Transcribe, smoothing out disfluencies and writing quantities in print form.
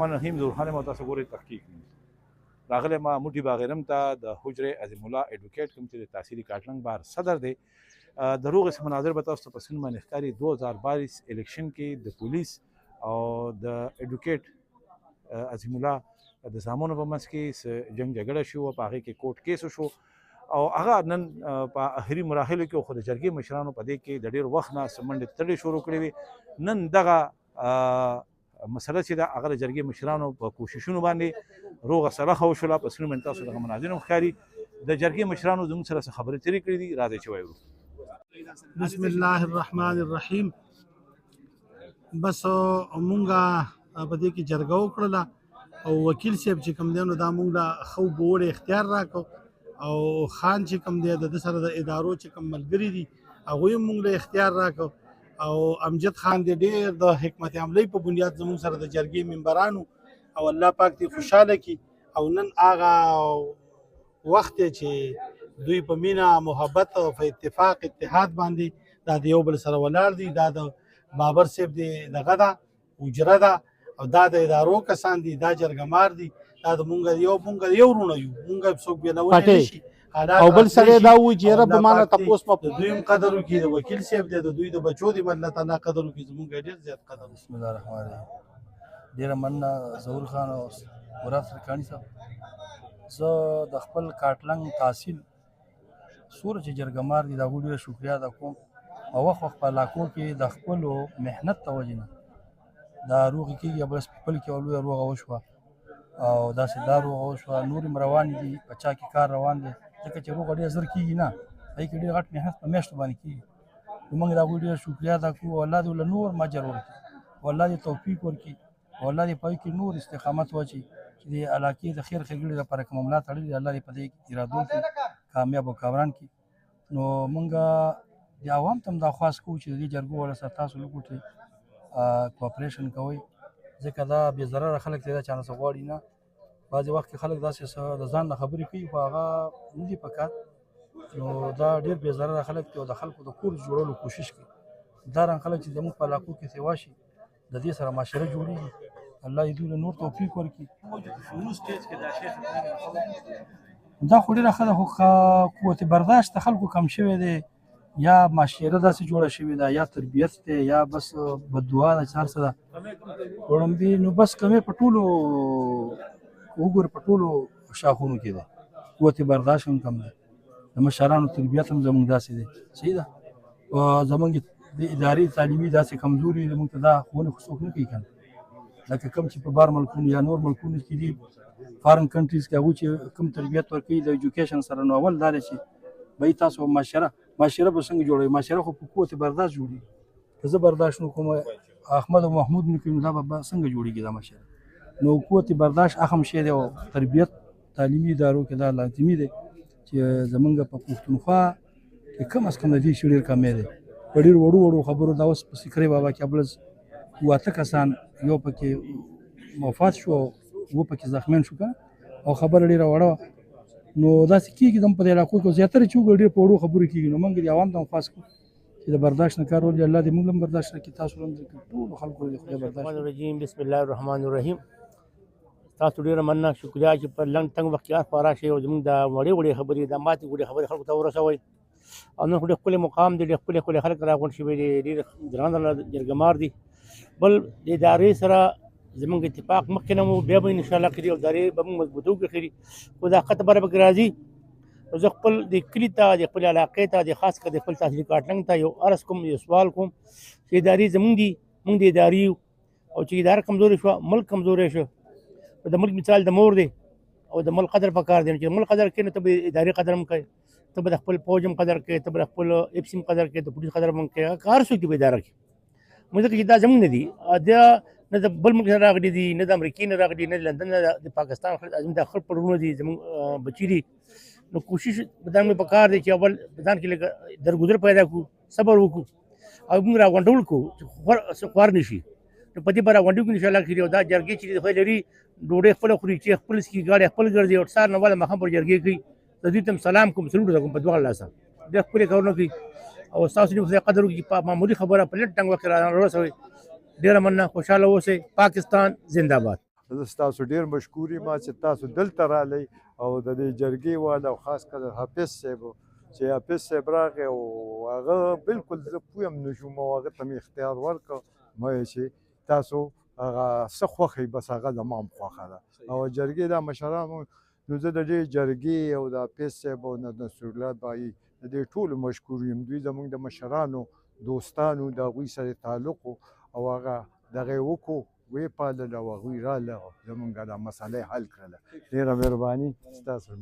الرحمن الرحیم زور خان مو تاسو ګورئ تحقیق راغلی ما موټي باغرم ته د حجره عظیم الله ایډوکیټ کوم چې د تحصیلي کاټلنګ بار صدر دی د روغ اسم مناظر به تاسو ته په سن باندې ښکاري 2022 الیکشن کې د پولیس او د ایډوکیټ عظیم الله د زامنو په منځ کې جنگ جګړه شو په هغې کې کوټ کیس شو او هغه نن په اخري مراحلو کې خو د جرګې مشرانو په دې کې د ډېر وخت نه منډې تړلې شروع کړې وي نن دغه مسله چې د هغه د جرګې مشرانو په کوششونو باندې روغه سلخه وشوله په سلو منټ تاسو دغه مناظر هم ښکاري د جرګې مشرانو زموږ سره څه خبرې تېرې کړې دي راځئ چې وایو بسم الله الرحمن الرحیم بس مونږه په دې کې جرګه وکړله او وکیل صاحب چې کوم دی نو دا مونږ له ښه بوړ اختیار راکړو او خان چې کوم دی د سره د ادارو چې کوم ملګري دي هغوی هم مونږ له اختیار راکړو او امجد خان دې ډېر د حکمت عملۍ په بنیاد زموږ سره د جرګې ممبرانو او الله پاک دې خوشحاله کړي او نن هغه وخت دی چې دوی په مینه محبت او په اتفاق اتحاد باندې دا د یو بل سره ولاړ دي دا د بابر صاحب دې دغه ده اجره ده او دا د ادارو کسان دي دا جرګمار دي دا د مونږ یو رونه یو مونږ څوک بېلولی نه شي او بل سره دا و چې یاره په مانه تپوس مه د دوی هم قدر وکړي د وکیل صاحب دی د دوی د بچو دي الله تعالی قدر وکړي زمونږ یې ډېر زیات قدر بسم الله الرحمن الرحیم ډېره مننه ظهور خان او مراد سرکاڼي صاحب زه د خپل کاټلنګ تحصیل څومره چې جرګمار دي د هغوی ډېره شکریا ادا کوم او وخت وخت په علاقو کې د خپلو محنت د وجې نه دا روغې کېږي بل پیپل کې لویه روغه وشوه او داسې دا روغه وشوه نور هم روانې دي په چا کې کار روان دی ځکه چې روغه ډېر زر کېږي نه هغې کې ډېر غټ محنت په میاشتو باندې کېږي نو موږ د هغوی ډېره شکریا ادا کوو او الله دې ورله نور مجر ورکړي او الله دې توفیق ورکړي او الله دې په هغې کې نور استقامت واچوي چې د علاقې د خیر ښېګړې لپاره کومه ملا تړلې ده الله دې په دې ارادو کې کامیاب او کامران کړي نو موږ د عوام ته هم دا خواست کوو چې د دې جرګو والا سره تاسو لږ کوآپریشن کوئ ځکه دا بې ضرره خلک دی دا چا نه څه غواړي نه بعضې وخت کې خلک داسې څه د ځان نه خبرې کوي خو هغه نه دي په کار نو دا ډېر بې ضرره خلک دي او د خلکو د کور جوړولو کوشش کوي دا رنګ خلک چې زموږ په علاقو کې سیوا شي د دې سره معاشره جوړېږي الله دې دوی له نور توفیق ورکړي دا خو ډېره ښه ده خو قوت برداشت د خلکو کم شوی دی یا معاشره داسې جوړه شوې ده یا تربیت دی یا بس بددعا ده چې هر څه ده وړاندې نو بس کمې په ټولو وګوره په ټولو شاخونو کې دی قوت برداشت هم کم دی د مشرانو تربیت هم زموږ داسې دی صحیح ده زموږ د ادارې تعلیمي داسې کمزوري زموږ ته دا ښوونې خو څوک نه کوي که نه لکه کوم چې په بار ملکونو یا نور ملکونو کې دي فارن کنټریز کې هغوی چې کوم تربیت ورکوي د ایجوکیشن سره نو اول دا دی چې بهی تاسو معاشره به څنګه جوړوي معاشره خو په قوت برداشت جوړېږي که زه برداشت نه کوم احمد او محمود نه کوي نو دا به څنګه جوړېږي دا معاشره نو قوت برداشت اهم شی دی او تربیت تعلیمي ادارو کې دا لازمي دی چې زمونږ په پښتونخوا کې کم از کم د دې شی ډېر کمی دی په ډېر وړو خبرو دا اوس په سکرې بابا کې ابلز واته کسان یو پکې وفات شو و پکې زخمیان شو او خبره ډېره وړه نو داسې کېږي زموږ په دې علاقو کې زیاتره چې وګورو ډېر په وړو خبرو کېږي نو موږ د عوام ته هم خواست کوو چې د برداشت نه کار واخلي الله دې موږ هم برداشت راکړي تاسو هم ټولو خلکو د خدای برداشت بسم الله الرحمن الرحیم تاسو ډېره مننه شکریا چې په لنډ تنګ وخت کې خورا شئ او زموږ د وړې خبرې د ماتې وړې خبرې خلکو ته ورسوئ او نن خو ډېر ښکلی مقام دی ډېر ښکلي خلک راغونډ شوي دي ډېر درانه جرګمار دي بل د ادارې سره زموږ اتفاق مخکې نه و بیا به انشاءالله کړي او ادارې به موږ مضبوطو کړي خو دا خط بره پکې راځي نو زه خپل د کلي ته د خپلې علاقې ته د خاص کر د خپل تحصیلي کاټلنګ ته یو عرض کوم یو سوال کوم چې ادارې زموږ دي موږ د ادارې یو او چې اداره کمزورې شوه ملک کمزوری شو د ملک مثال د مور دی او د ملک قدر پکار دی چې ملک قدر کوي نو ته به ادارې قدر هم کوي ته به د خپل فوج هم قدر کوي ته به د خپل اف سی هم قدر کوي د پولیس قدر هم کوي هر څوک دي په اداره کې موږ ځکه چې دا زموږ نه دي دا نه د بل ملک نه راغلي دي نه د امریکې نه راغلي نه د لندن نه د پاکستان خلک دا خپل پړونه دي زموږ بچي دي نو کوشش په ځان مې پکار دی چې اول په ځان کې لږ درګذر پیدا کړو صبر وکړو او موږ راغونډول کړو چې خوار نه شي نو په دې به راغونډو کړو انشاءالله کړي او دا جرګې چې خو لري ډوډۍ خپله خوري چې خپل سکي ګاډۍ خپل ګرځي او سهار نه واله ماښام پر جرګې کوي د دوی ته سلام کوم سلوټ کوم په دواړه لاسه ډېر ښکلي کارونه کوي او ستاسو دې خدای قدر وکړي په معمولي خبره په لږ ټنګ وخت کې را ورسوئ ډېره مننه خوشحاله اوسئ پاکستان زنده باد زه ستاسو ډېر مشکور یم چې تاسو دلته رالی او د دې جرګې والا او خاص کر حافظ صاحب چې حافظ صاحب راغی او هغه بالکل زه پوه هم نه شوم او هغه ته مې اختیار ورکړ ما چې تاسو هغه څه خوښوئ بس هغه زما هم خوښه ده او جرګې دا مشران نو زه د دې جرګې او د حافظ صاحب او د نصرالله بایي د دې ټولو مشکور یم دوی زموږ د مشرانو دوستانو د هغوی سره تعلق او هغه دغه یې وکړو ویې پالل او هغوی راله زموږ دا مسله حل کړله ډېره مهرباني ستاسو